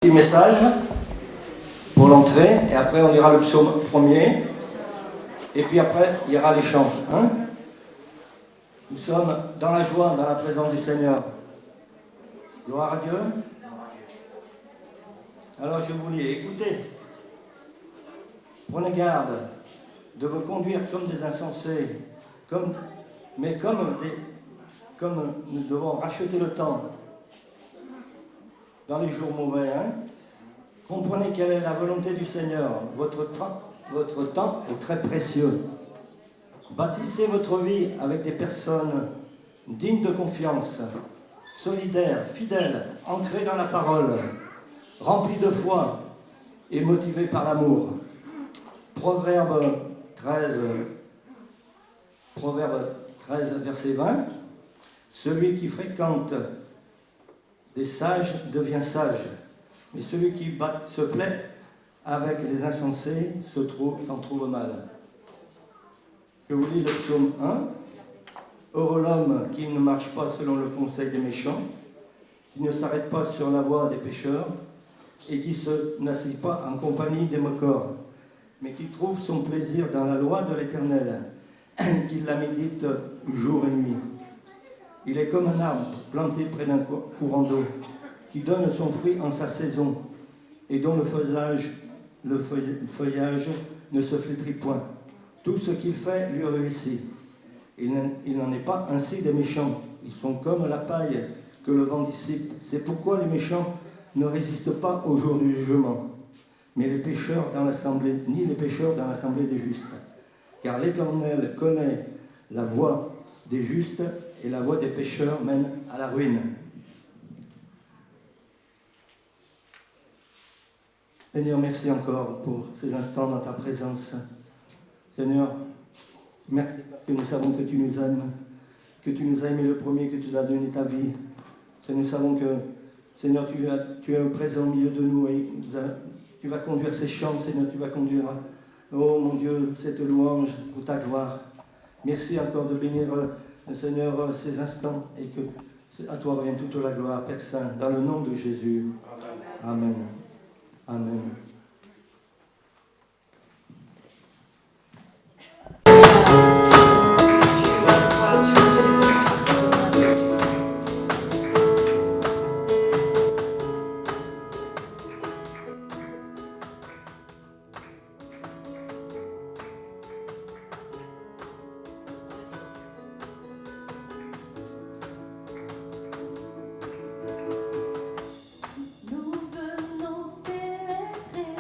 Petit message pour l'entrée, et après on ira le psaume premier, et puis après il y aura les chants. Hein. Nous sommes dans la joie, dans la présence du Seigneur. Gloire à Dieu. Alors je vous lis, écoutez, prenez garde de vous conduire comme des insensés, comme nous devons racheter le temps dans les jours mauvais. Hein. Comprenez quelle est la volonté du Seigneur. Votre temps est très précieux. Bâtissez votre vie avec des personnes dignes de confiance, solidaires, fidèles, ancrées dans la parole, remplies de foi et motivées par l'amour. Proverbe 13, verset 20. Celui qui fréquente des sages devient sage, mais celui qui se plaît avec les insensés s'en trouve mal. Je vous lis le psaume 1. Heureux l'homme qui ne marche pas selon le conseil des méchants, qui ne s'arrête pas sur la voie des pécheurs, et qui n'assied pas en compagnie des moqueurs, mais qui trouve son plaisir dans la loi de l'Éternel, qui la médite jour et nuit. Il est comme un arbre planté près d'un courant d'eau, qui donne son fruit en sa saison, et dont le feuillage ne se flétrit point. Tout ce qu'il fait lui réussit. Il n'en est pas ainsi des méchants. Ils sont comme la paille que le vent dissipe. C'est pourquoi les méchants ne résistent pas au jour du jugement, mais les pécheurs dans l'assemblée des justes. Car l'Éternel connaît la voie des justes, et la voie des pécheurs mène à la ruine. Seigneur, merci encore pour ces instants dans ta présence. Seigneur, merci parce que nous savons que tu nous aimes, que tu nous as aimés le premier, que tu nous as donné ta vie. Seigneur, nous savons que, Seigneur, tu es présent au milieu de nous et tu vas conduire ces chants, Seigneur, tu vas conduire, oh mon Dieu, cette louange pour ta gloire. Merci encore de bénir, Seigneur, ces instants et que à toi revient toute la gloire, Père Saint, dans le nom de Jésus. Amen. Amen. Nous venons t'élever.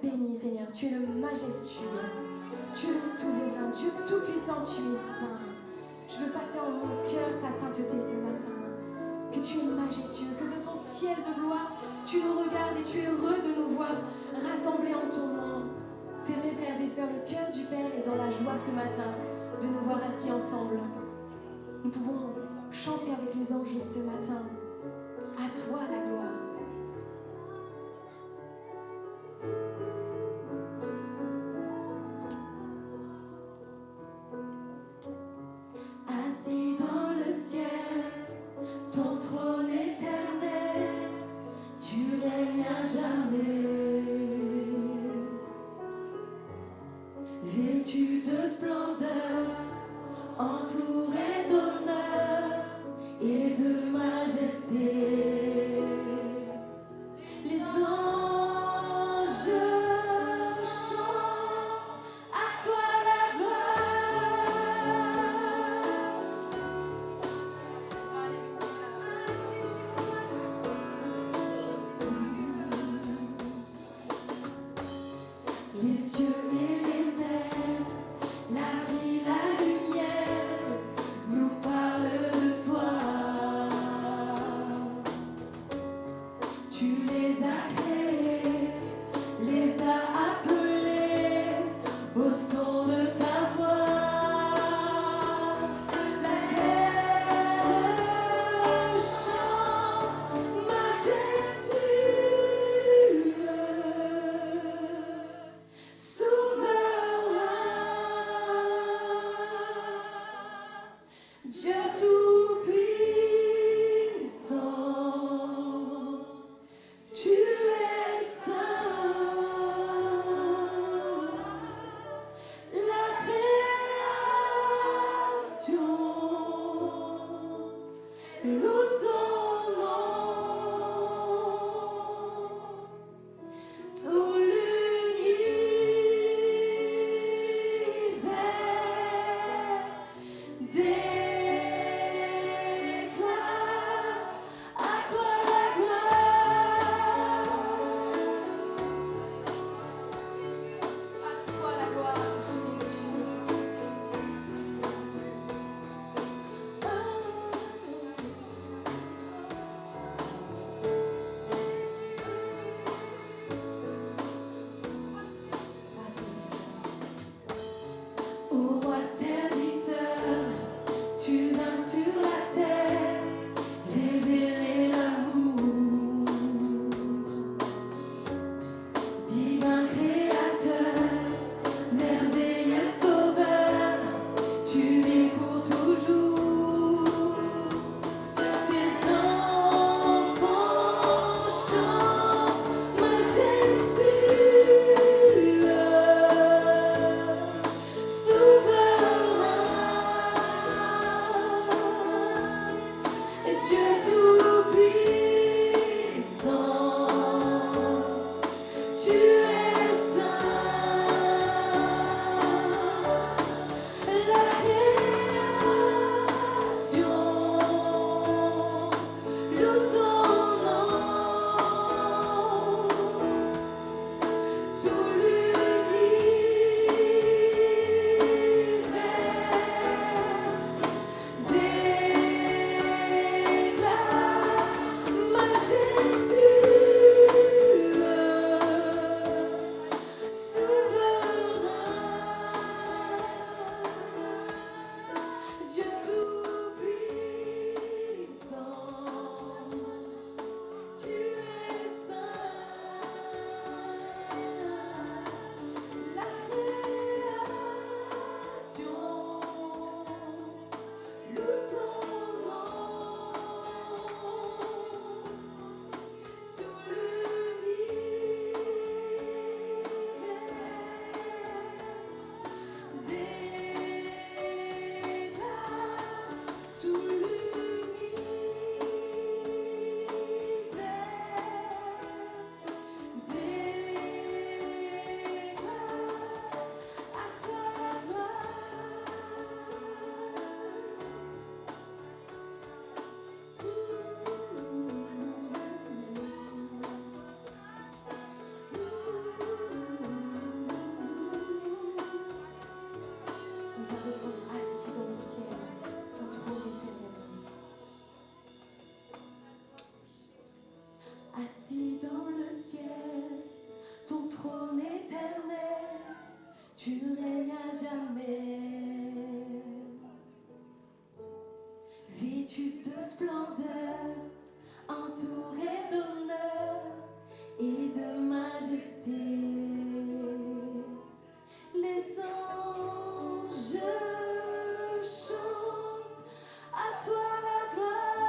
béni, Seigneur. Tu es le majestueux. Tu es le souverain. Tu es tout-puissant. Tu es saint. Je veux passer en mon cœur ta sainteté ce matin. Que tu es majestueux. Que de ton ciel de gloire, tu nous regardes et tu es heureux de nous voir rassemblés en ton nom. C'est vrai, frères et sœurs, le cœur du Père est dans la joie ce matin de nous voir assis ensemble. Nous pouvons chanter avec les anges ce matin. À toi la gloire. Assis dans le ciel, ton trône éternel, tu règnes à jamais. Vêtu de splendeur, entouré d'honneur et de majesté. Les anges chantent à toi la gloire. Les cieux et les terres, la vie, la lumière, nous parlent de toi. Tu règnes à jamais, vêtu de splendeur, entouré d'honneur et de majesté. Les anges chantent à toi la gloire.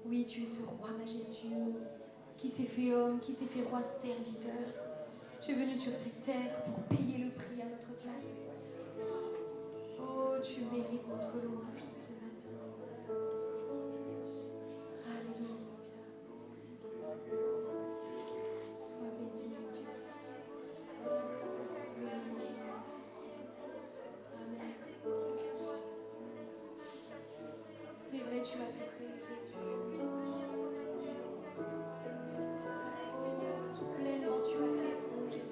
Oui, tu es ce roi majestueux qui s'est fait homme, qui s'est fait roi serviteur. Tu es venu sur cette terre pour payer le prix à notre place. Oh, tu mérites notre louange ce matin. Alléluia. Sois béni, Dieu. Oui. Amen. C'est vrai, tu as tout fait, Jésus. Oh, tout pleinement, tu as fait pour nous, Jésus.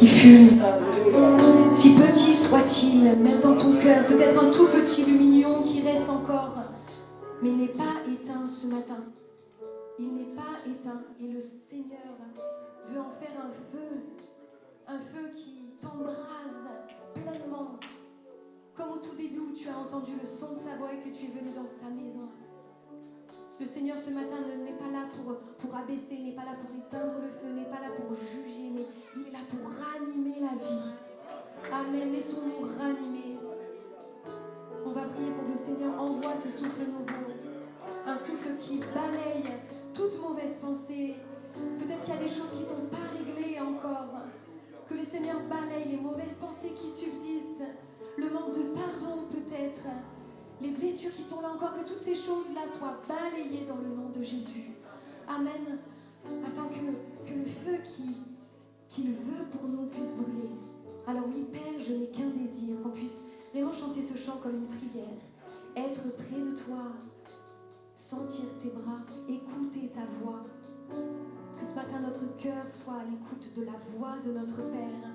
qui fume. Si petit soit-il, même dans ton cœur, peut-être un tout petit lumignon qui reste encore, mais il n'est pas éteint ce matin. Il n'est pas éteint et le Seigneur veut en faire un feu qui t'embrase pleinement. Comme au tout début où tu as entendu le son de sa voix et que tu es venu dans sa maison. Le Seigneur ce matin n'est pas là pour abaisser, n'est pas là pour éteindre le feu, n'est pas là pour juger, mais il est là pour ranimer la vie. Amen, laissons-nous ranimer. On va prier pour que le Seigneur envoie ce souffle nouveau. Un souffle qui balaye toute mauvaise pensée. Peut-être qu'il y a des choses qui ne sont pas réglées encore. Que le Seigneur balaye les mauvaises pensées qui subsistent. Le manque de pardon peut-être. Les blessures qui sont là encore. Que toutes ces choses-là soient balayées dans le nom de Jésus. Amen. Afin que le feu qu'il veut pour nous puisse brûler. Alors oui, Père, je n'ai qu'un désir. Qu'on puisse vraiment chanter ce chant comme une prière. Être près de toi. Sentir tes bras, écouter ta voix. Que ce matin notre cœur soit à l'écoute de la voix de notre Père.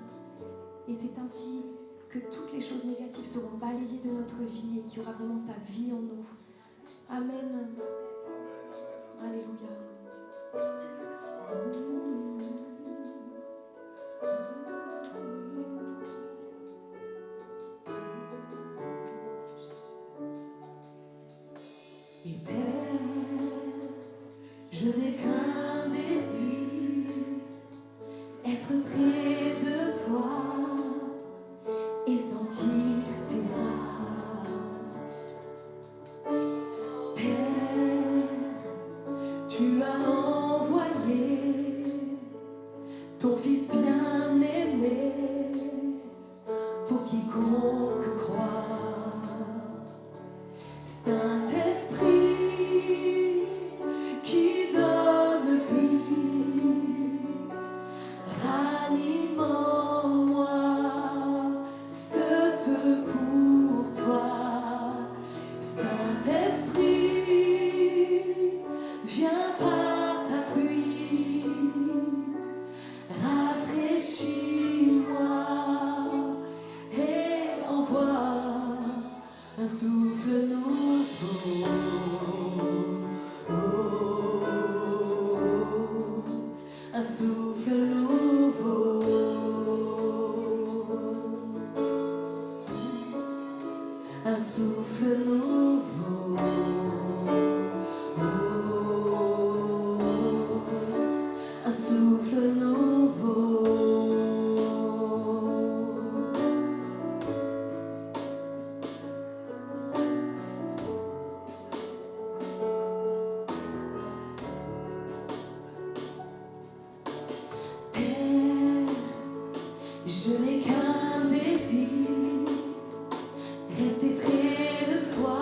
Et c'est ainsi que toutes les choses négatives seront balayées de notre vie et qu'il y aura vraiment sa vie en nous. Amen. Alléluia. Et Père, je n'ai qu'un désir, être près de toi et sentir tes bras. Père, tu as envoyé ton Fils bien-aimé pour quiconque croit. Saint-Esprit qui donne vie, ranime en moi ce feu pour toi. Saint-Esprit, viens par ta pluie, rafraîchis-moi et envoie un souffle nouveau. Un souffle nouveau. Un souffle nouveau. Un souffle nouveau. Je n'ai qu'un désir, rester près de toi,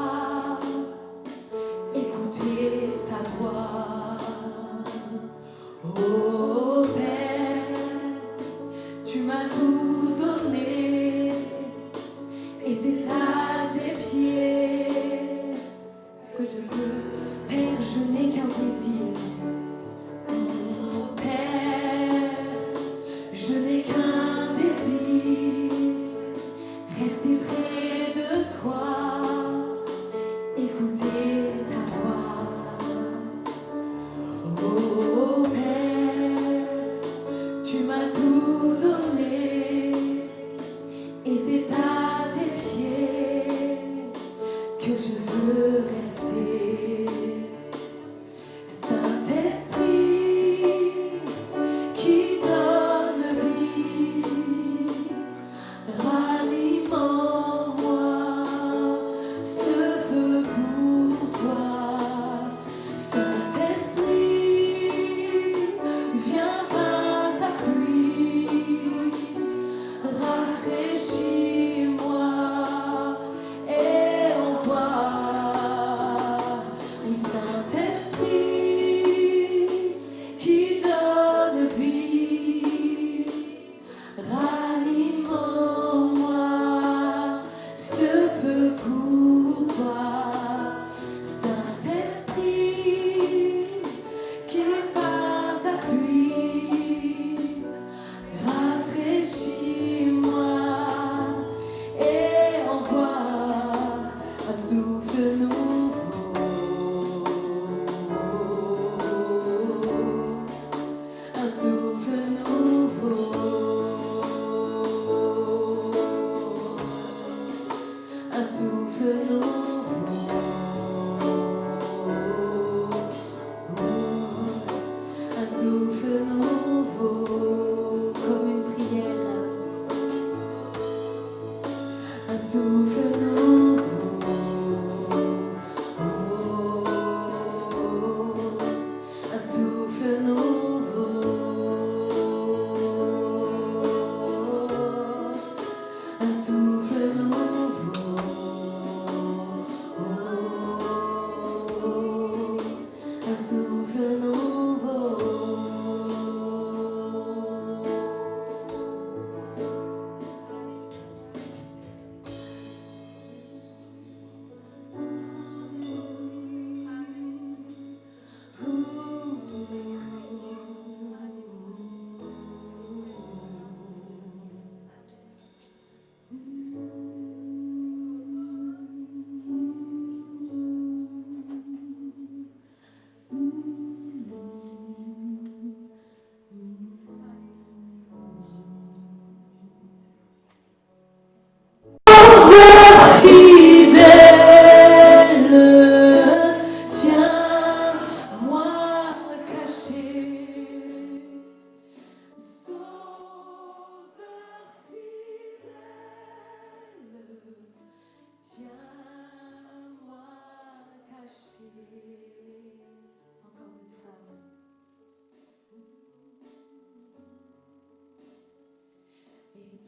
écouter ta voix. Oh Père, tu m'as tout donné, et c'est à tes pieds que je veux. Père, je n'ai qu'un désir. Oh Père, je n'ai qu'un désir, rester près de toi.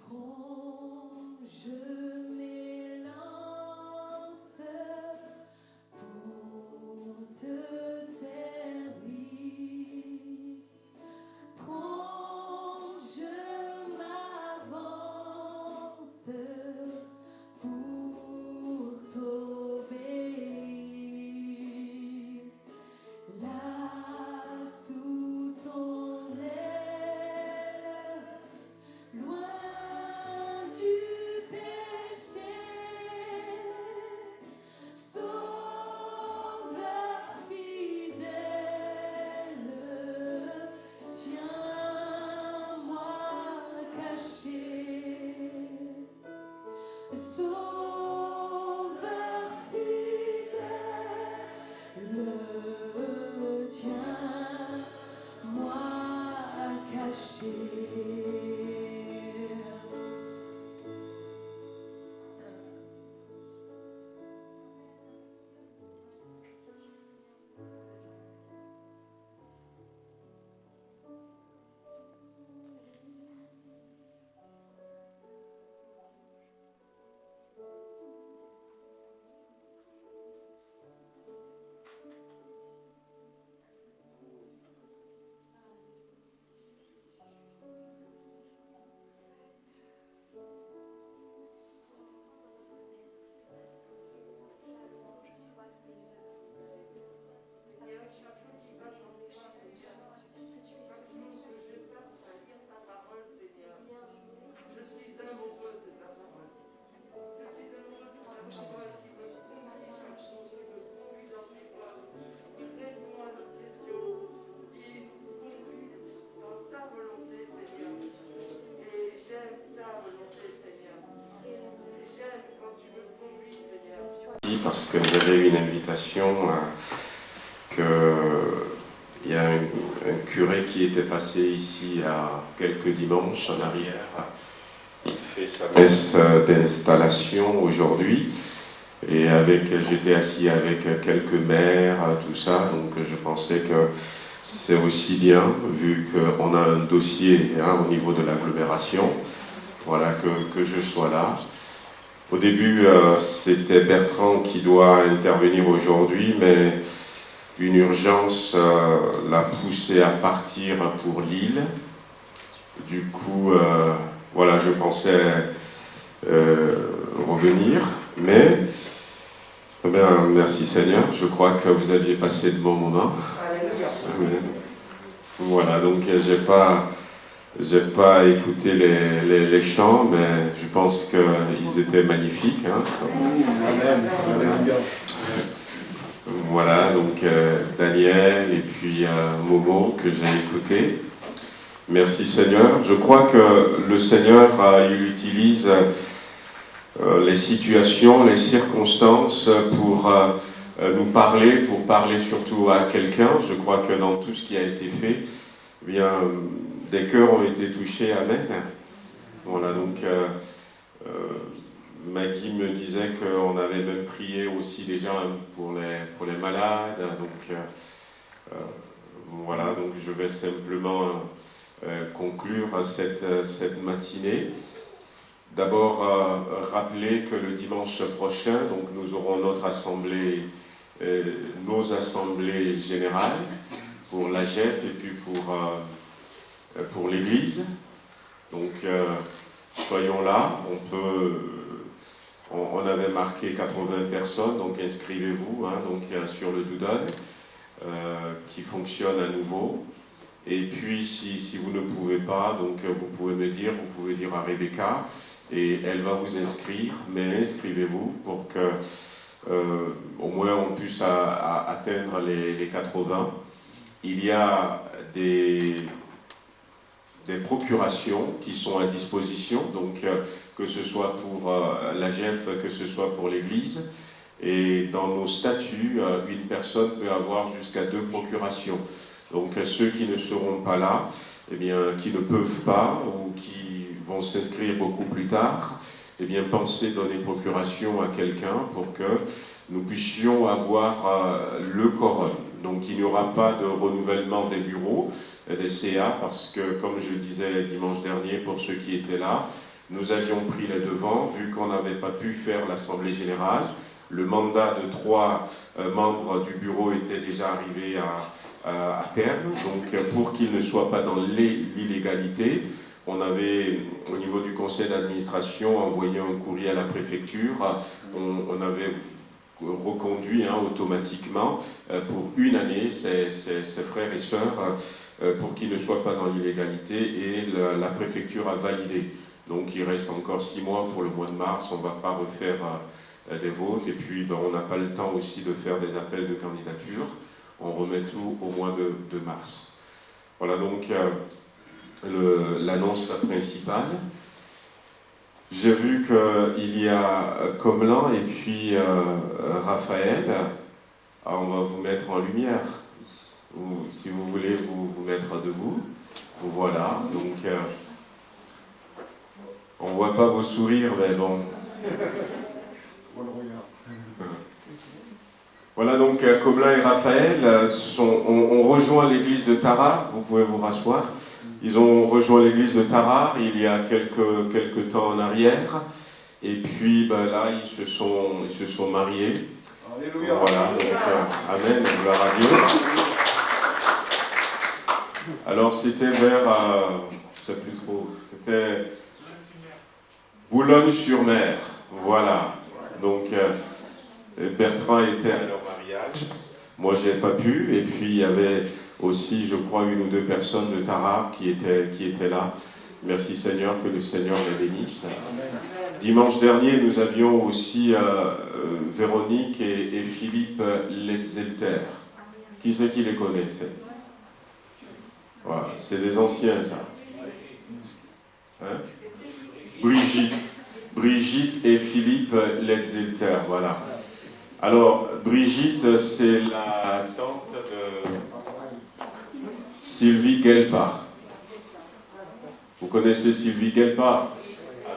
Prends, je m'élance pour te servir. Prends, je m'avance pour t'obéir. Là, sous ton aile, loin du péché, Sauveur fidèle, tiens-moi caché. Sauveur fidèle, tiens-moi caché. Parce que j'avais eu une invitation il y a un curé qui était passé ici il y a quelques dimanches en arrière. Il fait sa messe d'installation aujourd'hui et j'étais assis avec quelques maires, tout ça, donc je pensais que c'est aussi bien, vu qu'on a un dossier au niveau de l'agglomération, voilà, que je sois là. Au début, c'était Bertrand qui doit intervenir aujourd'hui, mais une urgence l'a poussé à partir pour Lille. Du coup, voilà, je pensais revenir, mais merci Seigneur, je crois que vous aviez passé de bons moments. Voilà, donc j'ai pas écouté les chants, mais je pense qu'ils étaient magnifiques. Voilà, donc Daniel et puis Momo que j'ai écouté. Merci Seigneur. Je crois que le Seigneur, il utilise les situations, les circonstances pour nous parler, pour parler surtout à quelqu'un. Je crois que dans tout ce qui a été fait, eh bien, des cœurs ont été touchés, amen. Voilà, donc Maggie me disait qu'on avait même prié aussi déjà pour les malades. Donc voilà, donc je vais simplement conclure cette matinée. D'abord, rappeler que le dimanche prochain, donc nous aurons nos assemblées générales pour la GEF et puis pour l'Église. Donc, soyons là. On avait marqué 80 personnes, donc inscrivez-vous. Donc, sur le Doodle qui fonctionne à nouveau. Et puis, si vous ne pouvez pas, donc vous pouvez dire à Rebecca, et elle va vous inscrire, mais inscrivez-vous pour que au moins on puisse atteindre les 80. Il y a des procurations qui sont à disposition, donc que ce soit pour la GEF, que ce soit pour l'Église. Et dans nos statuts, une personne peut avoir jusqu'à 2 procurations. Donc ceux qui ne seront pas là, eh bien, qui ne peuvent pas ou qui vont s'inscrire beaucoup plus tard, eh bien, pensez donner procuration à quelqu'un pour que nous puissions avoir le quorum. Donc il n'y aura pas de renouvellement des bureaux, des CA, parce que, comme je le disais dimanche dernier, pour ceux qui étaient là, nous avions pris les devants, vu qu'on n'avait pas pu faire l'Assemblée générale. Le mandat de 3 membres du bureau était déjà arrivé à terme. Donc, pour qu'ils ne soient pas dans l'illégalité, on avait, au niveau du conseil d'administration, envoyé un courrier à la préfecture. On avait reconduit automatiquement pour une année ses frères et sœurs pour qu'ils ne soient pas dans l'illégalité, et la préfecture a validé. Donc il reste encore 6 mois pour le mois de mars, on ne va pas refaire des votes, et puis on n'a pas le temps aussi de faire des appels de candidature, on remet tout au mois de mars. Voilà donc l'annonce principale. J'ai vu qu'il y a Comlan et puis Raphaël. Alors on va vous mettre en lumière. Si vous voulez vous mettre debout. Voilà, donc on ne voit pas vos sourires, mais bon. Voilà donc Comlan et Raphaël ont rejoint l'église de Tarare. Vous pouvez vous rasseoir. Ils ont rejoint l'église de Tarare il y a quelques temps en arrière, et puis là ils se sont mariés. Alléluia. Voilà, donc amen, gloire à Dieu. Alors c'était vers, je ne sais plus trop, c'était Boulogne-sur-Mer, voilà. Donc Bertrand était à leur mariage, moi je n'ai pas pu, et puis il y avait aussi, je crois, 1 ou 2 personnes de Tarare qui étaient là. Merci Seigneur, que le Seigneur les bénisse. Dimanche dernier, nous avions aussi Véronique et Philippe Letzelter. Qui c'est qui les connaît? Voilà, c'est des anciens, ça. Hein? Brigitte et Philippe Letzelter, voilà. Alors, Brigitte, c'est la tante de Sylvie Guelpard. Vous connaissez Sylvie Guelpard?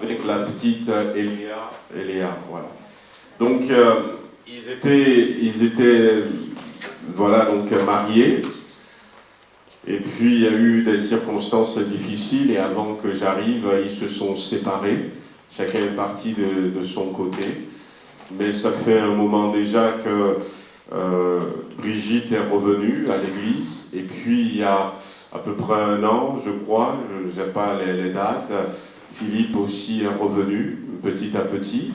Avec la petite Eléa, voilà. Donc, ils étaient voilà, donc mariés. Et puis, il y a eu des circonstances difficiles, et avant que j'arrive, ils se sont séparés. Chacun est parti de son côté. Mais ça fait un moment déjà que Brigitte est revenue à l'église, et puis il y a à peu près 1 an, je crois, je n'ai pas les dates, Philippe aussi est revenu petit à petit,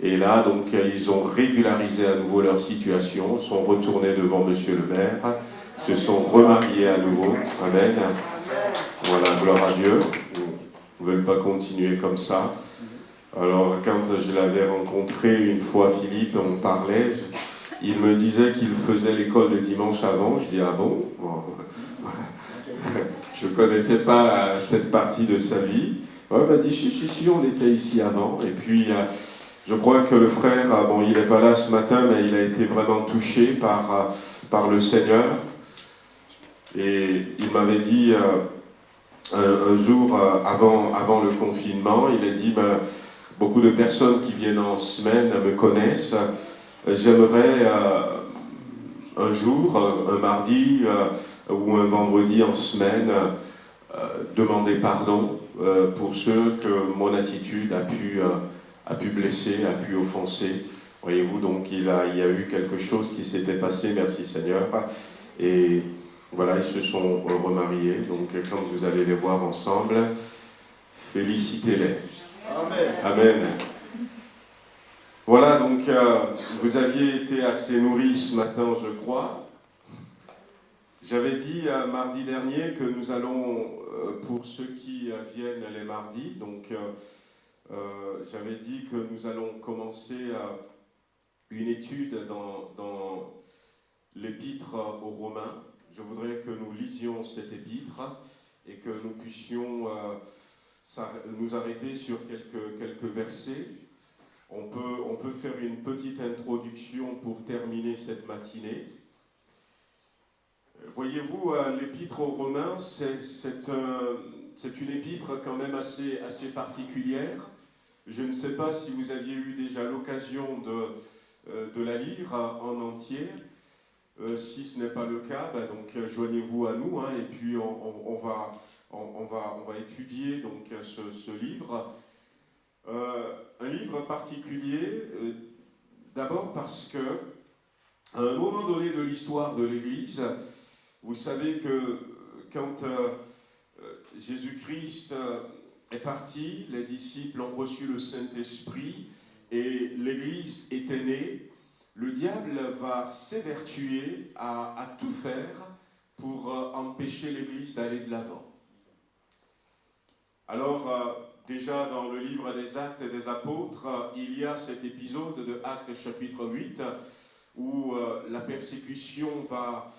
et là donc ils ont régularisé à nouveau leur situation, sont retournés devant Monsieur le maire, se sont remariés à nouveau, amen, voilà, gloire à Dieu, ils ne veulent pas continuer comme ça. Alors, quand je l'avais rencontré une fois, Philippe, on parlait, il me disait qu'il faisait l'école le dimanche avant. Je dis, ah bon? Je ne connaissais pas cette partie de sa vie. Ouais, il m'a dit, si, on était ici avant. Et puis, je crois que le frère, bon, il n'est pas là ce matin, mais il a été vraiment touché par le Seigneur. Et il m'avait dit, un jour, avant le confinement, il a dit, beaucoup de personnes qui viennent en semaine me connaissent. J'aimerais un jour, un mardi ou un vendredi en semaine, demander pardon pour ceux que mon attitude a pu blesser, a pu offenser. Voyez-vous, donc il y a eu quelque chose qui s'était passé, merci Seigneur. Et voilà, ils se sont remariés. Donc quand vous allez les voir ensemble, félicitez-les. Amen. Amen. Voilà, donc vous aviez été assez nourris ce matin, je crois. J'avais dit mardi dernier que nous allons, pour ceux qui viennent les mardis, donc j'avais dit que nous allons commencer une étude dans l'épître aux Romains. Je voudrais que nous lisions cette épître et que nous puissions nous arrêter sur quelques versets. On peut faire une petite introduction pour terminer cette matinée. Voyez-vous, l'épître aux Romains, c'est une épître quand même assez particulière. Je ne sais pas si vous aviez eu déjà l'occasion de la lire en entier. Si ce n'est pas le cas, donc joignez-vous à nous, et puis on va étudier donc ce livre. Un livre particulier, d'abord parce que, à un moment donné de l'histoire de l'Église, vous savez que quand Jésus-Christ est parti, les disciples ont reçu le Saint-Esprit et l'Église était née, le diable va s'évertuer à tout faire pour empêcher l'Église d'aller de l'avant. Alors, déjà dans le livre des Actes et des Apôtres, il y a cet épisode de Actes chapitre 8 où la persécution va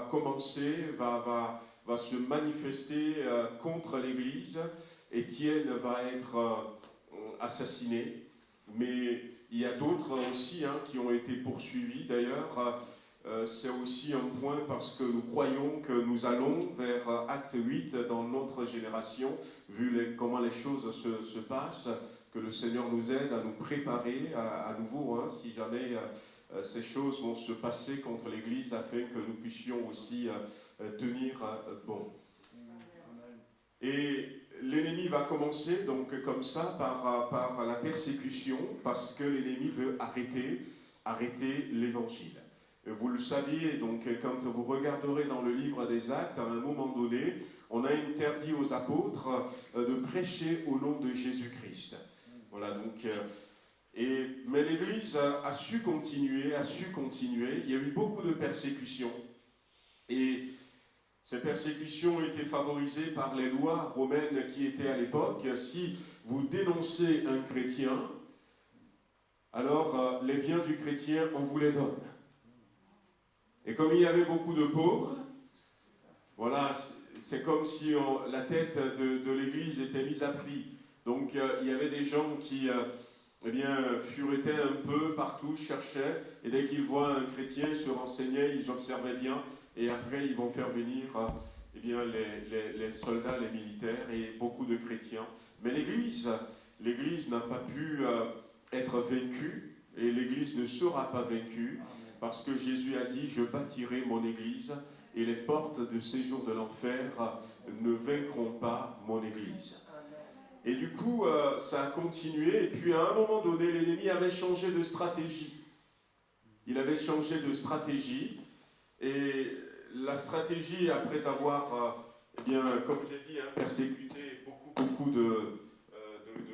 commencer, va se manifester contre l'Église. Étienne va être assassiné, mais il y a d'autres aussi qui ont été poursuivis. D'ailleurs, c'est aussi un point parce que nous croyons que nous allons vers Acte 8 dans notre génération, vu comment les choses se passent, que le Seigneur nous aide à nous préparer à nouveau, si jamais ces choses vont se passer contre l'Église, afin que nous puissions aussi tenir bon. Et l'ennemi va commencer donc comme ça par la persécution, parce que l'ennemi veut arrêter l'Évangile. Vous le saviez, donc quand vous regarderez dans le livre des Actes, à un moment donné, on a interdit aux apôtres de prêcher au nom de Jésus-Christ. Voilà, donc, mais l'Église a su continuer. Il y a eu beaucoup de persécutions. Et ces persécutions étaient favorisées par les lois romaines qui étaient à l'époque. Si vous dénoncez un chrétien, alors les biens du chrétien, on vous les donne. Et comme il y avait beaucoup de pauvres, voilà, c'est comme si la tête de l'Église était mise à prix. Donc il y avait des gens qui furetaient un peu partout, cherchaient, et dès qu'ils voient un chrétien se renseignaient, ils observaient bien, et après ils vont faire venir les soldats, les militaires et beaucoup de chrétiens. Mais l'Église n'a pas pu être vaincue, et l'Église ne sera pas vaincue. Parce que Jésus a dit, je bâtirai mon Église et les portes de séjour de l'enfer ne vaincront pas mon Église. Et du coup, ça a continué. Et puis à un moment donné, l'ennemi avait changé de stratégie. Il avait changé de stratégie. Et la stratégie, après avoir, comme j'ai dit, persécuté beaucoup de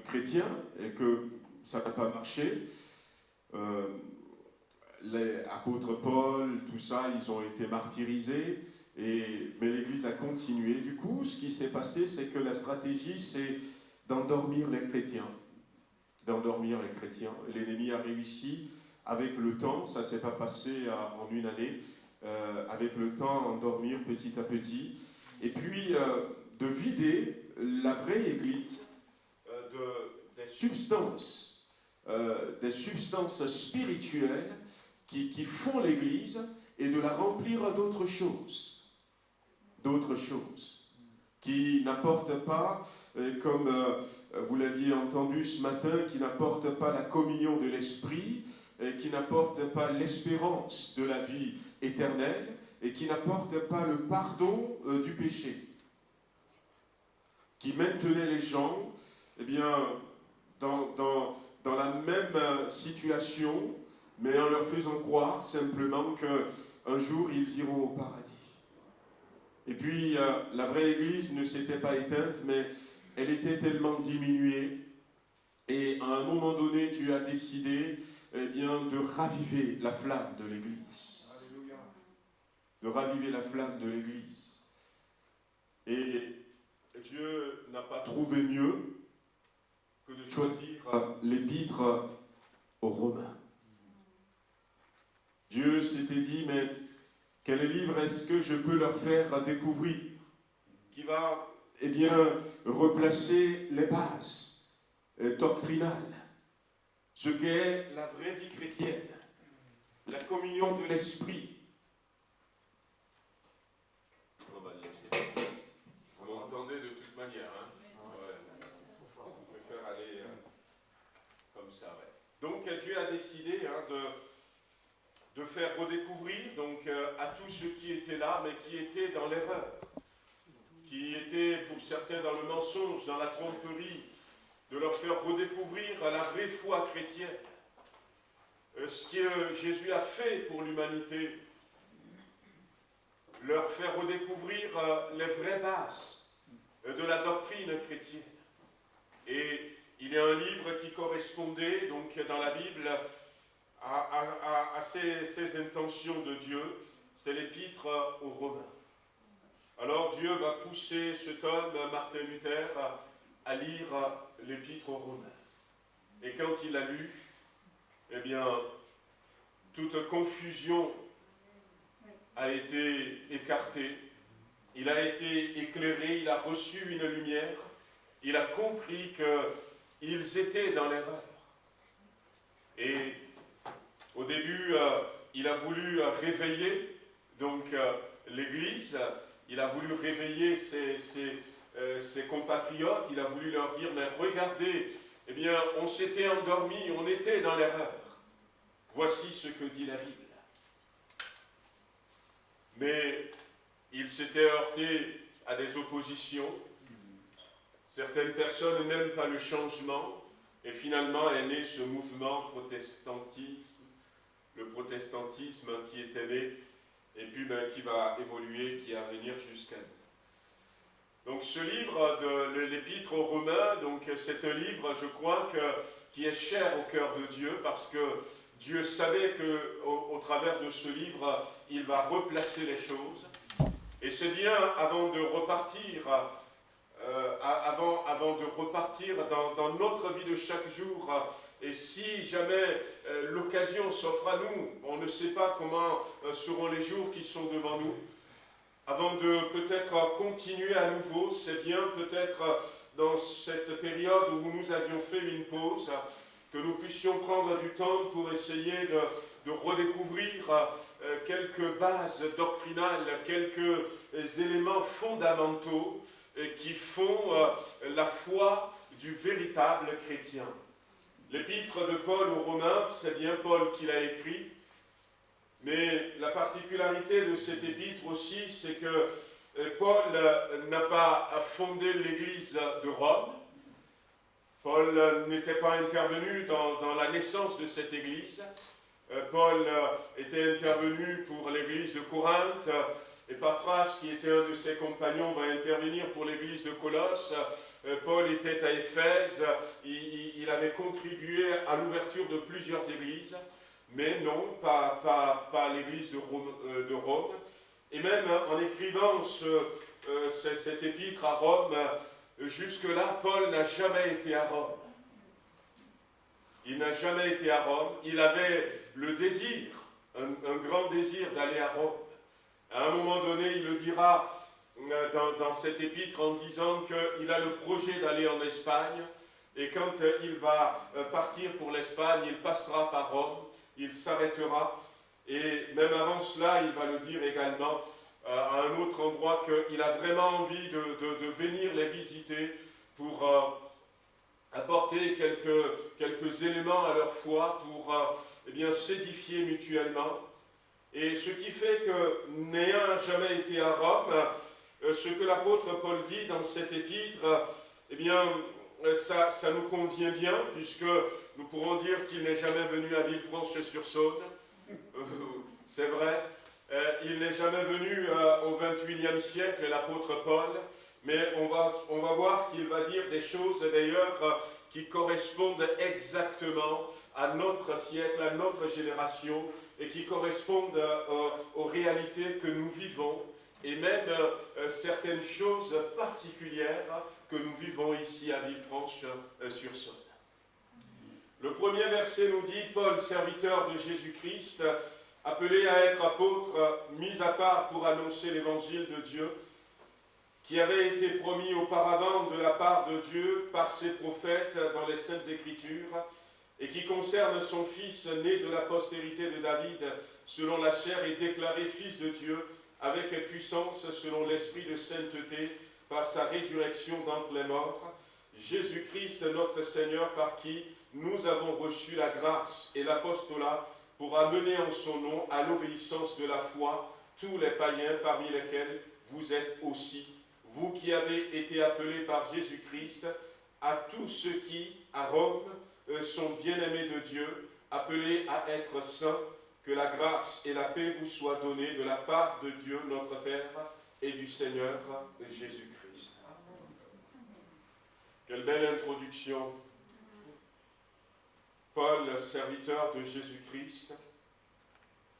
chrétiens, et que ça n'a pas marché, les apôtres Paul, tout ça, ils ont été martyrisés, mais l'Église a continué. Du coup, ce qui s'est passé, c'est que la stratégie, c'est d'endormir les chrétiens. L'ennemi a réussi, avec le temps, ça ne s'est pas passé en une année, avec le temps, à endormir petit à petit, et puis de vider la vraie Église des substances spirituelles qui font l'Église, et de la remplir d'autres choses, qui n'apportent pas, comme vous l'aviez entendu ce matin, qui n'apportent pas la communion de l'Esprit, et qui n'apportent pas l'espérance de la vie éternelle, et qui n'apportent pas le pardon du péché, qui maintenaient les gens dans la même situation, mais en leur faisant croire simplement qu'un jour ils iront au paradis. Et puis la vraie Église ne s'était pas éteinte, mais elle était tellement diminuée. Et à un moment donné, Dieu a décidé de raviver la flamme de l'Église. Alléluia. De raviver la flamme de l'Église. Et Dieu n'a pas trouvé mieux que de choisir l'épître aux Romains. Dieu s'était dit, mais quel livre est-ce que je peux leur faire découvrir qui va replacer les bases doctrinales, ce qu'est la vraie vie chrétienne, la communion de l'Esprit. On va le laisser. Vous m'entendez de toute manière, hein? Ouais. Je préfère aller comme ça, ouais. Donc Dieu a décidé de faire redécouvrir à tous ceux qui étaient là, mais qui étaient dans l'erreur, qui étaient pour certains dans le mensonge, dans la tromperie, de leur faire redécouvrir la vraie foi chrétienne, ce que Jésus a fait pour l'humanité, leur faire redécouvrir les vraies bases de la doctrine chrétienne. Et il y a un livre qui correspondait donc dans la Bible à ces intentions de Dieu, c'est l'Épître aux Romains. Alors Dieu va pousser cet homme, Martin Luther, à lire l'Épître aux Romains. Et quand il l'a lu, eh bien, toute confusion a été écartée, il a été éclairé, il a reçu une lumière, il a compris qu'ils étaient dans l'erreur. Et au début, il a voulu réveiller donc l'Église, il a voulu réveiller ses compatriotes, il a voulu leur dire, mais regardez, eh bien, on s'était endormi, on était dans l'erreur. Voici ce que dit la Bible. Mais il s'était heurté à des oppositions. Certaines personnes n'aiment pas le changement, et finalement est né ce mouvement protestantisme, le protestantisme qui était né, et puis qui va évoluer, qui va venir jusqu'à nous. Donc ce livre de l'Épître aux Romains, donc c'est un livre, je crois, qui est cher au cœur de Dieu, parce que Dieu savait qu'au travers de ce livre, il va replacer les choses. Et c'est bien, avant de repartir, dans notre vie de chaque jour, et si jamais l'occasion s'offre à nous, on ne sait pas comment seront les jours qui sont devant nous, avant de peut-être continuer à nouveau, c'est bien peut-être dans cette période où nous avions fait une pause, que nous puissions prendre du temps pour essayer de redécouvrir quelques bases doctrinales, quelques éléments fondamentaux qui font la foi du véritable chrétien. L'épître de Paul aux Romains, c'est bien Paul qui l'a écrit, mais la particularité de cette épître aussi, c'est que Paul n'a pas fondé l'Église de Rome. Paul n'était pas intervenu dans la naissance de cette Église. Paul était intervenu pour l'Église de Corinthe. Épaphras, qui était un de ses compagnons, va intervenir pour l'Église de Colosse. Paul était à Éphèse. Il avait contribué à l'ouverture de plusieurs églises. Mais non, pas l'Église de Rome. Et même en écrivant cet épître à Rome, jusque-là, Paul n'a jamais été à Rome. Il n'a jamais été à Rome. Il avait le désir, un grand désir d'aller à Rome. À un moment donné, il le dira dans cet épître en disant qu'il a le projet d'aller en Espagne. Et quand il va partir pour l'Espagne, il passera par Rome, il s'arrêtera. Et même avant cela, il va le dire également à un autre endroit qu'il a vraiment envie de venir les visiter pour apporter quelques éléments à leur foi, pour s'édifier mutuellement. Et ce qui fait que, n'ayant jamais été à Rome, ce que l'apôtre Paul dit dans cet épître, ça nous convient bien, puisque nous pourrons dire qu'il n'est jamais venu à Villefranche-sur-Saône. C'est vrai. Il n'est jamais venu au XXIe siècle, l'apôtre Paul, mais on va voir qu'il va dire des choses d'ailleurs qui correspondent exactement à notre siècle, à notre génération, et qui correspondent aux réalités que nous vivons, et même certaines choses particulières que nous vivons ici à Villefranche-sur-Saône. Le premier verset nous dit, Paul, serviteur de Jésus-Christ, appelé à être apôtre, mis à part pour annoncer l'évangile de Dieu, qui avait été promis auparavant de la part de Dieu par ses prophètes dans les Saintes Écritures, et qui concerne son Fils né de la postérité de David, selon la chair, et déclaré Fils de Dieu, avec puissance selon l'esprit de sainteté, par sa résurrection d'entre les morts, Jésus-Christ notre Seigneur, par qui nous avons reçu la grâce et l'apostolat, pour amener en son nom à l'obéissance de la foi tous les païens parmi lesquels vous êtes aussi, vous qui avez été appelés par Jésus-Christ, à tous ceux qui, à Rome, sont bien-aimés de Dieu, appelés à être saints, que la grâce et la paix vous soient données de la part de Dieu notre Père et du Seigneur Jésus-Christ. Quelle belle introduction. Paul, serviteur de Jésus-Christ,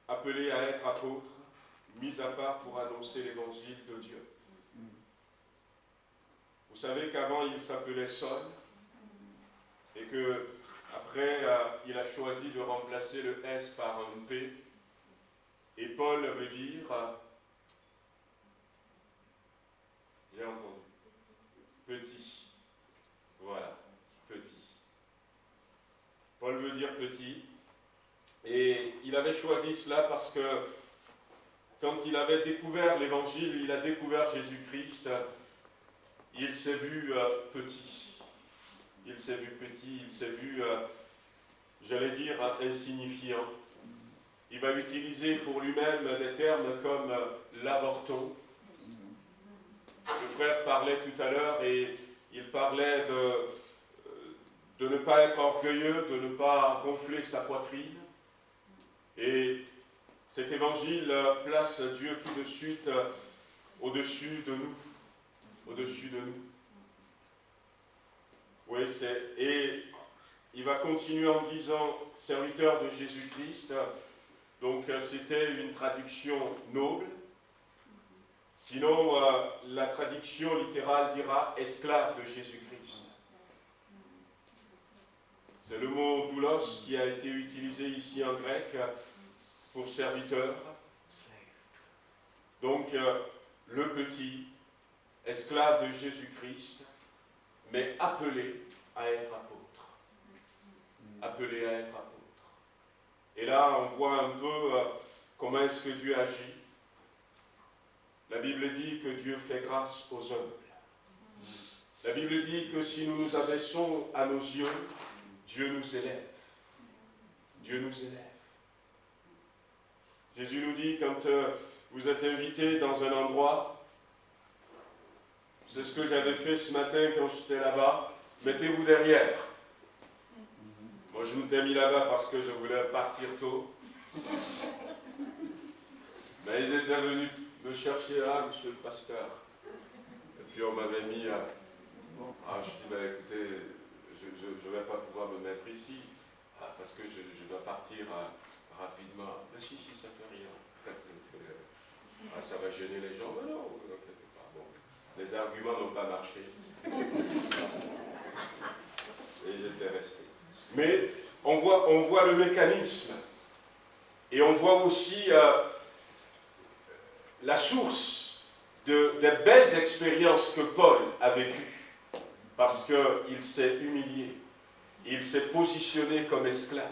appelé à être apôtre, mis à part pour annoncer l'évangile de Dieu. Vous savez qu'avant il s'appelait Saul et que après il a choisi de remplacer le S par un P. Et Paul veut dire, j'ai entendu, petit. Voilà, petit. Paul veut dire petit. Et il avait choisi cela parce que quand il avait découvert l'évangile, il a découvert Jésus-Christ, il s'est vu petit. Il s'est vu petit, il s'est vu, j'allais dire, insignifiant. Il va utiliser pour lui-même des termes comme l'avorton. Le frère parlait tout à l'heure et il parlait de ne pas être orgueilleux, de ne pas gonfler sa poitrine. Et cet évangile place Dieu tout de suite au-dessus de nous. Au-dessus de nous. Oui, et il va continuer en disant serviteur de Jésus-Christ. Donc c'était une traduction noble. Sinon, la traduction littérale dira esclave de Jésus-Christ. C'est le mot doulos qui a été utilisé ici en grec pour serviteur. Donc, le petit, esclave de Jésus-Christ, mais appelé à être apôtre. Appelé à être apôtre. Et là, on voit un peu comment est-ce que Dieu agit. La Bible dit que Dieu fait grâce aux humbles. La Bible dit que si nous nous abaissons à nos yeux, Dieu nous élève. Dieu nous élève. Jésus nous dit, quand vous êtes invité dans un endroit, c'est ce que j'avais fait ce matin quand j'étais là-bas, mettez-vous derrière. Moi, je m'étais mis là-bas parce que je voulais partir tôt. Mais ils étaient venus me chercher là, monsieur le pasteur. Et puis on m'avait mis à... je dis, écoutez, je ne vais pas pouvoir me mettre ici, parce que je dois partir rapidement. Mais si, ça ne fait rien. Ça va gêner les gens. Mais non, ne vous inquiétez pas. Bon, les arguments n'ont pas marché. Et j'étais resté. Mais on voit le mécanisme. Et on voit aussi la source des belles expériences que Paul a vécues. Parce qu'il s'est humilié. Il s'est positionné comme esclave.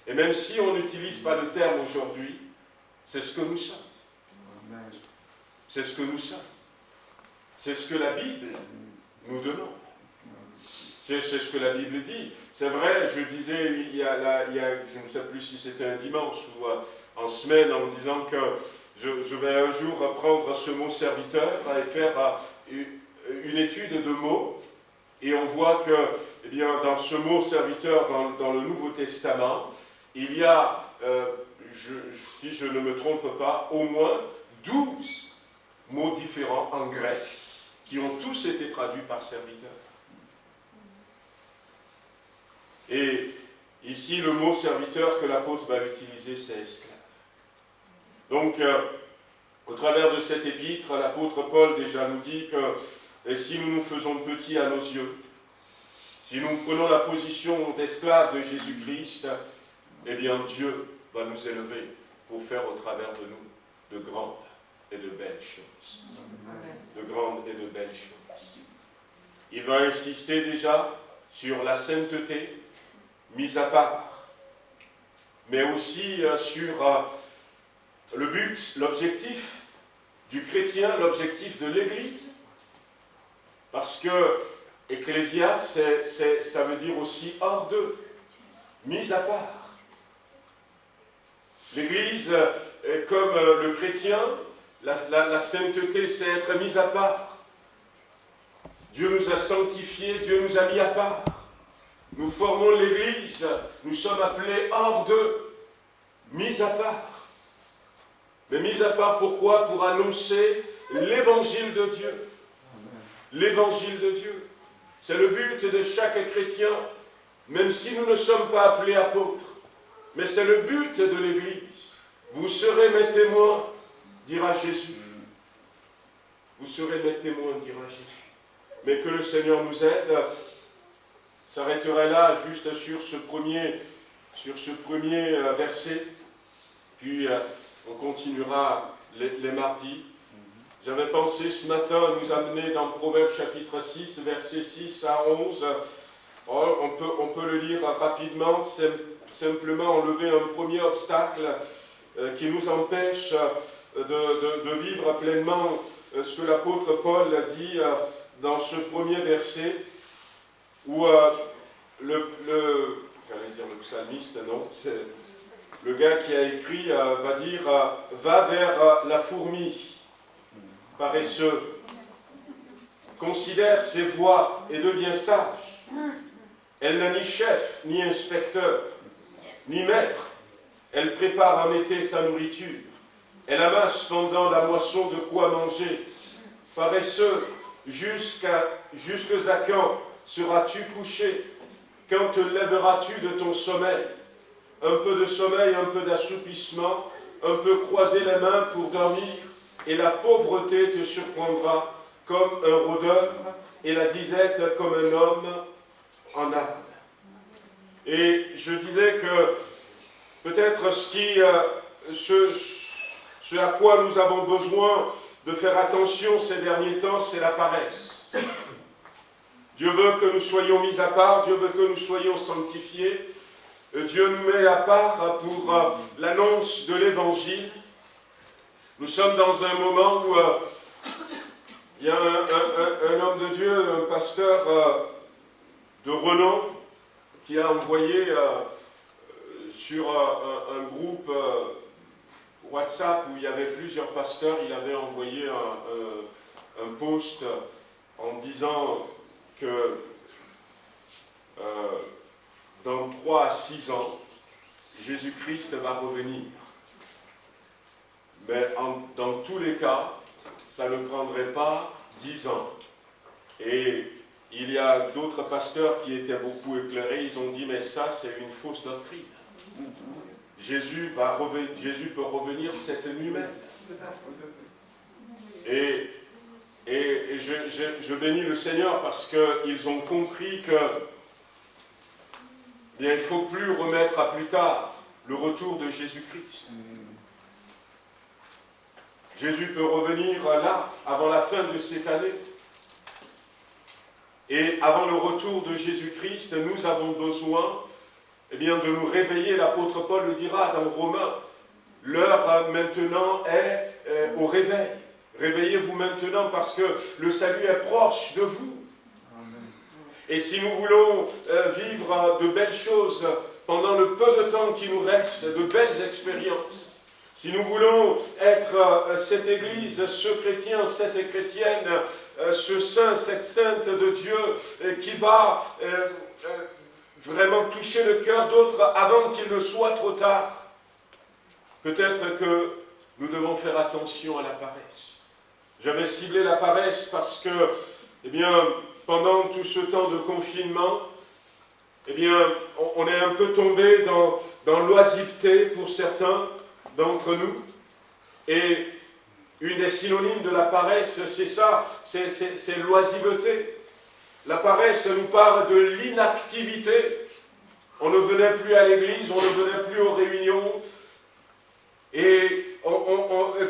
Et même si on n'utilise pas le terme aujourd'hui, c'est ce que nous sommes. C'est ce que nous sommes. C'est ce que la Bible nous demande. C'est ce que la Bible dit. C'est vrai, je disais, je ne sais plus si c'était un dimanche ou en semaine, en disant que je vais un jour prendre ce mot serviteur et faire une étude de mots. Et on voit que, eh bien, dans ce mot serviteur, dans le Nouveau Testament, il y a, si je ne me trompe pas, au moins 12 mots différents en grec qui ont tous été traduits par serviteur. Et ici, le mot serviteur que l'apôtre va utiliser, c'est esclave. Donc, au travers de cette épître, l'apôtre Paul déjà nous dit que et si nous nous faisons petits à nos yeux, si nous prenons la position d'esclaves de Jésus-Christ, eh bien Dieu va nous élever pour faire au travers de nous de grandes et de belles choses. De grandes et de belles choses. Il va insister déjà sur la sainteté mise à part, mais aussi sur le but, l'objectif du chrétien, l'objectif de l'Église. Parce que Ecclésia, ça veut dire aussi hors d'eux, mis à part. L'Église, comme le chrétien, la sainteté, c'est être mis à part. Dieu nous a sanctifiés, Dieu nous a mis à part. Nous formons l'Église, nous sommes appelés hors d'eux, mis à part. Mais mis à part pourquoi? Pour annoncer l'évangile de Dieu. L'évangile de Dieu. C'est le but de chaque chrétien, même si nous ne sommes pas appelés apôtres. Mais c'est le but de l'Église. Vous serez mes témoins, dira Jésus. Vous serez mes témoins, dira Jésus. Mais que le Seigneur nous aide. S'arrêterait là, juste sur ce premier verset. Puis on continuera les mardis. J'avais pensé ce matin nous amener dans Proverbes chapitre 6, versets 6 à 11. On peut le lire rapidement, simplement enlever un premier obstacle qui nous empêche de vivre pleinement ce que l'apôtre Paul dit dans ce premier verset, où j'allais dire le psalmiste, non, c'est le gars qui a écrit va dire va vers la fourmi, paresseux, considère ses voies et devient sage. Elle n'a ni chef, ni inspecteur, ni maître. Elle prépare en été sa nourriture. Elle amasse pendant la moisson de quoi manger. Paresseux, jusqu'à quand seras-tu couché? Quand te lèveras-tu de ton sommeil? Un peu de sommeil, un peu d'assoupissement, un peu croiser les mains pour dormir, et la pauvreté te surprendra comme un rôdeur, et la disette comme un homme en âme. Et je disais que peut-être ce à quoi nous avons besoin de faire attention ces derniers temps, c'est la paresse. Dieu veut que nous soyons mis à part, Dieu veut que nous soyons sanctifiés. Dieu nous met à part pour l'annonce de l'Évangile. Nous sommes dans un moment où il y a un homme de Dieu, un pasteur de renom, qui a envoyé sur un groupe WhatsApp où il y avait plusieurs pasteurs, il avait envoyé un post en disant que dans 3 à 6 ans, Jésus-Christ va revenir. Mais dans tous les cas, ça ne prendrait pas 10 ans. Et il y a d'autres pasteurs qui étaient beaucoup éclairés, ils ont dit, mais ça c'est une fausse doctrine. Jésus peut revenir cette nuit même. Et je bénis le Seigneur parce qu'ils ont compris que il ne faut plus remettre à plus tard le retour de Jésus-Christ. Jésus peut revenir là, avant la fin de cette année. Et avant le retour de Jésus-Christ, nous avons besoin de nous réveiller. L'apôtre Paul le dira dans Romains. L'heure maintenant est au réveil. Réveillez-vous maintenant parce que le salut est proche de vous. Et si nous voulons vivre de belles choses pendant le peu de temps qui nous reste, de belles expériences, si nous voulons être cette Église, ce chrétien, cette chrétienne, ce saint, cette sainte de Dieu qui va vraiment toucher le cœur d'autres avant qu'il ne soit trop tard, peut-être que nous devons faire attention à la paresse. J'avais ciblé la paresse parce que, pendant tout ce temps de confinement, on est un peu tombé dans l'oisiveté pour certains d'entre nous. Et une des synonymes de la paresse, c'est ça, c'est l'oisiveté. La paresse nous parle de l'inactivité. On ne venait plus à l'église, on ne venait plus aux réunions. Et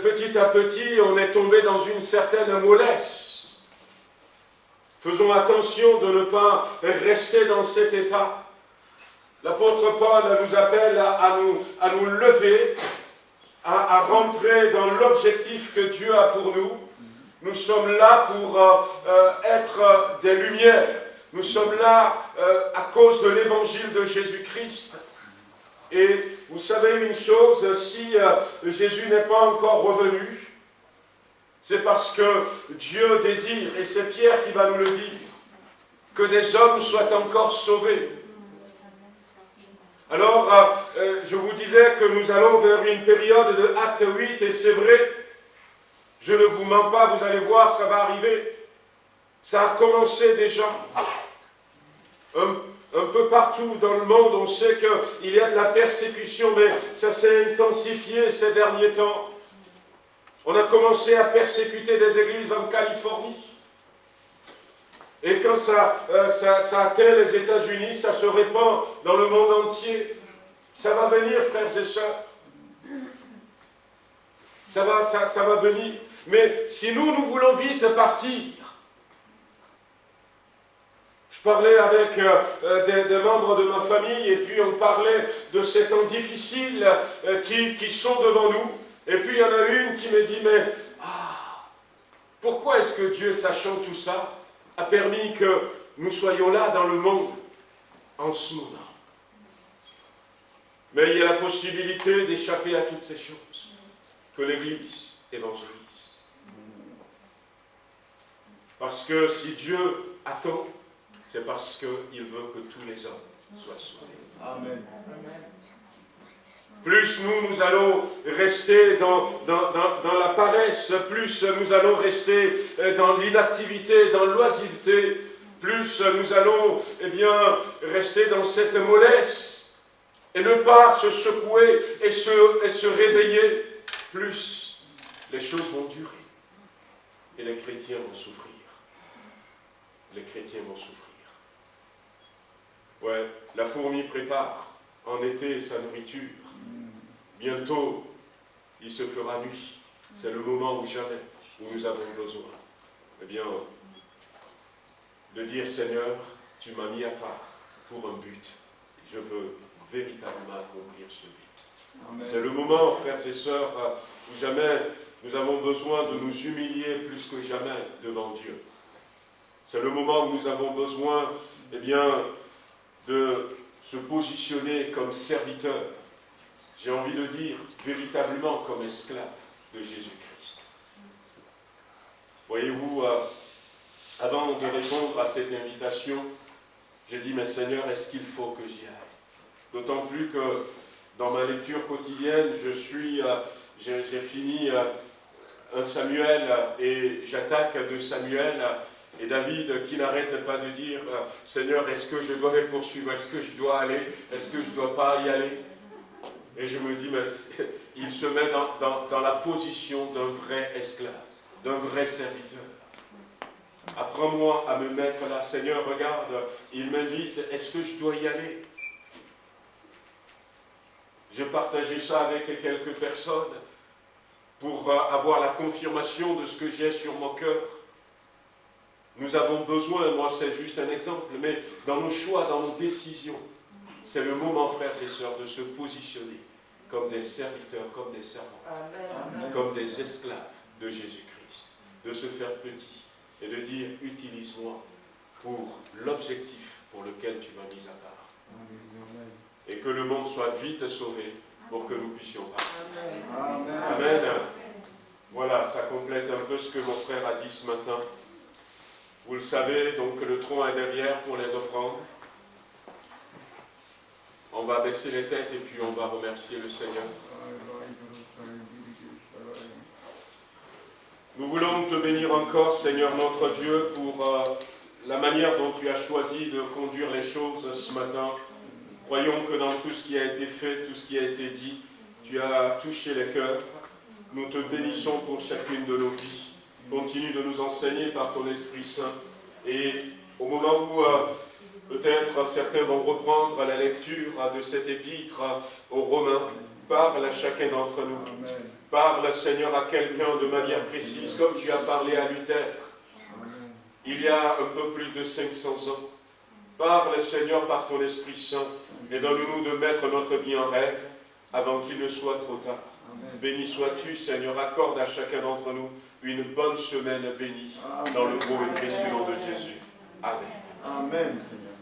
petit à petit, on est tombé dans une certaine mollesse. Faisons attention de ne pas rester dans cet état. L'apôtre Paul nous appelle à nous lever, à rentrer dans l'objectif que Dieu a pour nous. Nous sommes là pour être des lumières. Nous sommes là à cause de l'évangile de Jésus-Christ. Et vous savez une chose, si Jésus n'est pas encore revenu, C'est parce que Dieu désire, et c'est Pierre qui va nous le dire, que des hommes soient encore sauvés. Alors, je vous disais que nous allons vers une période de Acte 8, et c'est vrai, je ne vous mens pas, vous allez voir, ça va arriver. Ça a commencé déjà. Un peu partout dans le monde, on sait qu'il y a de la persécution, mais ça s'est intensifié ces derniers temps. On a commencé à persécuter des églises en Californie. Et quand ça atteint les États-Unis, ça se répand dans le monde entier. Ça va venir, frères et sœurs. Ça va venir. Mais si nous voulons vite partir, je parlais avec des membres de ma famille et puis on parlait de ces temps difficiles qui sont devant nous. Et puis il y en a une qui me dit, mais pourquoi est-ce que Dieu, sachant tout ça, a permis que nous soyons là dans le monde en ce moment? Mais il y a la possibilité d'échapper à toutes ces choses, que l'Église évangélise. Parce que si Dieu attend, c'est parce qu'il veut que tous les hommes soient sauvés. Amen. Plus nous allons rester dans la paresse, plus nous allons rester dans l'inactivité, dans l'oisiveté, plus nous allons rester dans cette mollesse et ne pas se secouer et se réveiller, plus les choses vont durer et les chrétiens vont souffrir. Les chrétiens vont souffrir. Ouais, la fourmi prépare en été sa nourriture. Bientôt, il se fera nuit. C'est le moment où jamais, où nous avons besoin, de dire, Seigneur, tu m'as mis à part pour un but. Je veux véritablement accomplir ce but. Amen. C'est le moment, frères et sœurs, où jamais nous avons besoin de nous humilier plus que jamais devant Dieu. C'est le moment où nous avons besoin, de se positionner comme serviteurs. J'ai envie de dire, véritablement comme esclaves de Jésus-Christ. Voyez-vous, avant de répondre à cette invitation, j'ai dit, mais Seigneur, est-ce qu'il faut que j'y aille? D'autant plus que dans ma lecture quotidienne, j'ai fini un Samuel et j'attaque 2 Samuel et David qui n'arrête pas de dire, Seigneur, est-ce que je dois les poursuivre? Est-ce que je dois aller? Est-ce que je ne dois pas y aller? Et je me dis, mais il se met dans la position d'un vrai esclave, d'un vrai serviteur. Apprends-moi à me mettre là. Seigneur, regarde, il m'invite, est-ce que je dois y aller? J'ai partagé ça avec quelques personnes pour avoir la confirmation de ce que j'ai sur mon cœur. Nous avons besoin, moi c'est juste un exemple, mais dans nos choix, dans nos décisions, c'est le moment, frères et sœurs, de se positionner comme des serviteurs, comme des servantes, comme des esclaves de Jésus-Christ, de se faire petit et de dire, utilise-moi pour l'objectif pour lequel tu m'as mis à part. Et que le monde soit vite sauvé pour que nous puissions partir. Amen. Voilà, ça complète un peu ce que mon frère a dit ce matin. Vous le savez, donc le tronc est derrière pour les offrandes. On va baisser les têtes et puis on va remercier le Seigneur. Nous voulons te bénir encore, Seigneur notre Dieu, pour la manière dont tu as choisi de conduire les choses ce matin. Croyons que dans tout ce qui a été fait, tout ce qui a été dit, tu as touché les cœurs. Nous te bénissons pour chacune de nos vies. Continue de nous enseigner par ton Esprit Saint. Et au moment où peut-être certains vont reprendre la lecture de cette épître aux Romains, parle à chacun d'entre nous. Amen. Parle, Seigneur, à quelqu'un de manière précise, comme tu as parlé à Luther. Amen. Il y a un peu plus de 500 ans. Parle, Seigneur, par ton Esprit Saint, et donne-nous de mettre notre vie en règle avant qu'il ne soit trop tard. Amen. Béni sois-tu, Seigneur, accorde à chacun d'entre nous une bonne semaine bénie. Amen. Dans le beau et précieux nom de Jésus. Amen. Amen, Seigneur.